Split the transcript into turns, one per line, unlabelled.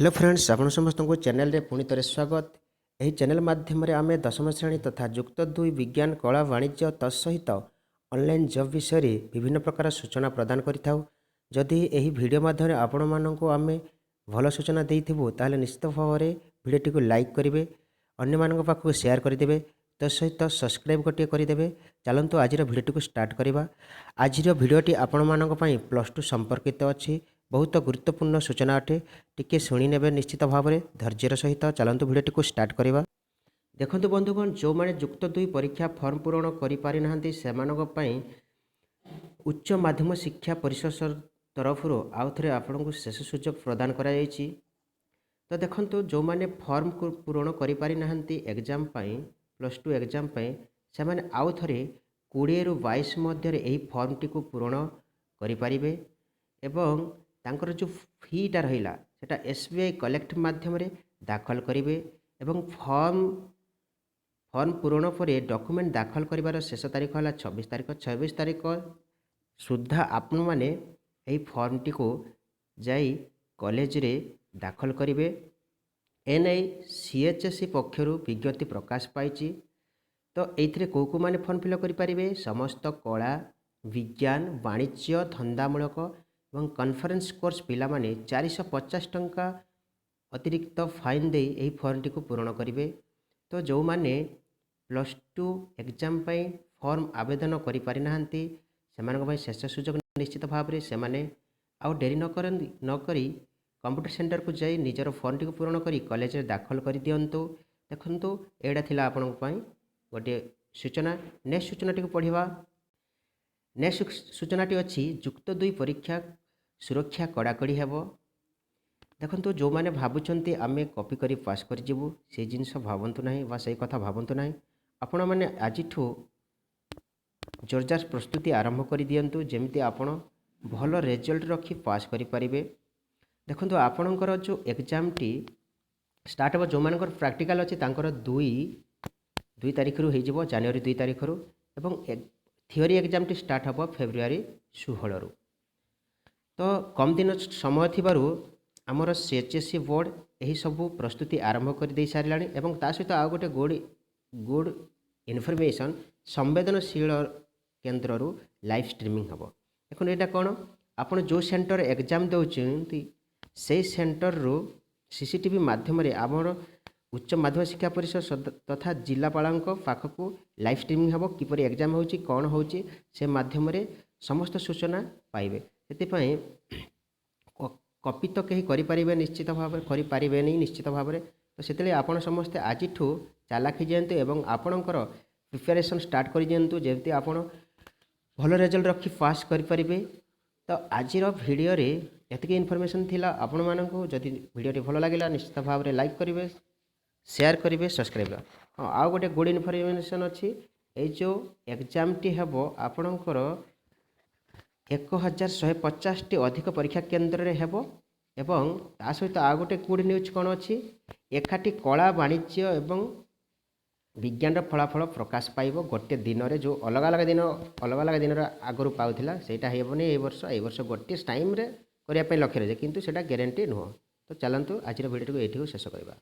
Hello friends आपण समस्त को चैनल रे पुणी थे स्वागत। यही चैनल माध्यम आम दशम श्रेणी तथा युक्त 2 विज्ञान कला वाणिज्य तत्सहित ऑनलाइन जॉब विषय में विभिन्न प्रकार सूचना प्रदान करिथाउ। जदि यही वीडियो माध्यम आपण मानक आम भल सूचना देइथिबु ताले निश्चित भाव में वीडियोटी को लाइक करेंगे, अन्य मानक पाखक शेयर करदेवे, तत्सहित सब्सक्राइब गोटे करदेवे। चलतु आज भिडियोटी को स्टार्ट करवा। आज भिडियोटी आपण मानक पई +2 संपर्कित अच्छी बहुत गुरुत्वपूर्ण सूचना अटे। टिके शुणी ने निश्चित भाव में धैर्यर सहित चलतु भिडियोटी को स्टार्ट करवा। देखंतु बंधुगण, जो मैंने युक्त 2 परीक्षा फॉर्म पूरण करि नाहंती सेमानक पई उच्च माध्यमिक शिक्षा परिषद तरफ आउ थे आपको शेष सुजोग प्रदान करा जायछि। तो देखंतु जो मैंने फॉर्म पूरण करि नाहंती एग्जाम पई +2 एग्जाम पई से माने आउ थे 20 ରୁ 22 मध्य यही फॉर्म टी को पूरण करें एवं तांकर जो फीटा रहा सेटा SBI कलेक्ट माध्यम दाखल करेंगे एवं फॉर्म पूरण पर डॉक्यूमेंट दाखल कर शेष तारीख है 26 तारीख। 26 तारीख सुधा आपण मैंने यही फॉर्म टी को जाई कॉलेज रे दाखल करेंगे। एनआई CHSE पक्षर विज्ञप्ति प्रकाश पाई। तो ये कौ मैंने फॉर्म फिलअप करेंगे समस्त कला विज्ञान वाणिज्य धंदामूलक और कॉन्फ्रेंस कोर्स पिला माने 450 टंका अतिरिक्त फाइन दे यही फॉर्म टी को पूरण करेंगे। तो जो मैंने +2 एग्जाम पाई फॉर्म आवेदन करि शेष सुजोग निश्चित भाव में से माने आउ डेरी नक कंप्यूटर सेंटर को जाई निजर फॉर्म टी को पूरण करी कॉलेज रे दाखल कर दियंतु। देखंतु एडा थिला आपन पई गोटे सूचना। नेक्स्ट सूचना टी को पढ़िबा। नेक्स्ट सूचना टी अछि युक्त 2 परीक्षा सुरक्षा कड़ाकड़ी हेबो। देखंतु जो माने भाबुचंती आमे कॉपी करी पास कर जीवु से जिनस भाबंतु नाही बा सही कथा भाबंतु नाही। आपण माने आजिठु जोरजार प्रस्तुति आरंभ कर दियंतु जेमिति आपण भल रिजल्ट रखी पास करि परिबे। देखंतु आपणकर जो एग्जाम टी स्टार्ट हो जो मानकर प्रैक्टिकल अछि तांकर 2 तारीख रु हेजिबो जनवरी 2 तारीख रु एवं थियोरी एग्जाम टी स्टार्ट हो फेब्रुआरी 16 रु। तो कम दिन समय थिबारु आमर CHSE बोर्ड यही सबू प्रस्तुति आरंभ कर दे सारिलाणी एवं ता सहित आउ गोटे गुड इनफॉरमेशन संवेदनशील केन्द्र रु लाइव स्ट्रीमिंग हम। देखो यहाँ कौन आपड़ जो सेंटर एग्जाम दौरान से सेंटर रु CCTV माध्यम आमर उच्च माध्यमिक शिक्षा परिषद तथा जिलापाल पाखक लाइव स्ट्रीमिंग हम किपर एग्जाम हो कौन हो से माध्यम समस्त सूचना पाइबे। से कॉपी तो कहीं करें निश्चित भाव करें नहीं निश्चित भाव में। तो से आपड़ समस्ते आज चालाखी जातु एवं आपणकर प्रिपेरेसन स्टार्ट कर दिंतु जमी आपड़ भल रिजल्ट रखी पास करें। तो आज भिडियो एतिकी इनफॉरमेशन थिला आपण मानक जदि भिडियोटी भल लगे निश्चित भाव में लाइक करेंगे शेयर करेंगे सब्सक्राइब। हाँ आउ गोटे गुड इनफॉरमेशन अच्छी ये जो एग्जाम टी हम आपणकर 1150 टी अधिक परीक्षा केन्द्र रे हेबो एवं ता सहित आ गोटे गुड न्यूज कौन अच्छी एकाठी कला वाणिज्य एवं विज्ञान फलाफल प्रकाश पाइब गोटे दिन में जो अलग अलग दिन आगु पाला सेटा हेबनी ए वर्ष गोटे टाइम रे करने लक्ष्य रही किंतु सेटा गारंटी नुह। तो चलतु आज भिडियो को ये शेष करवा।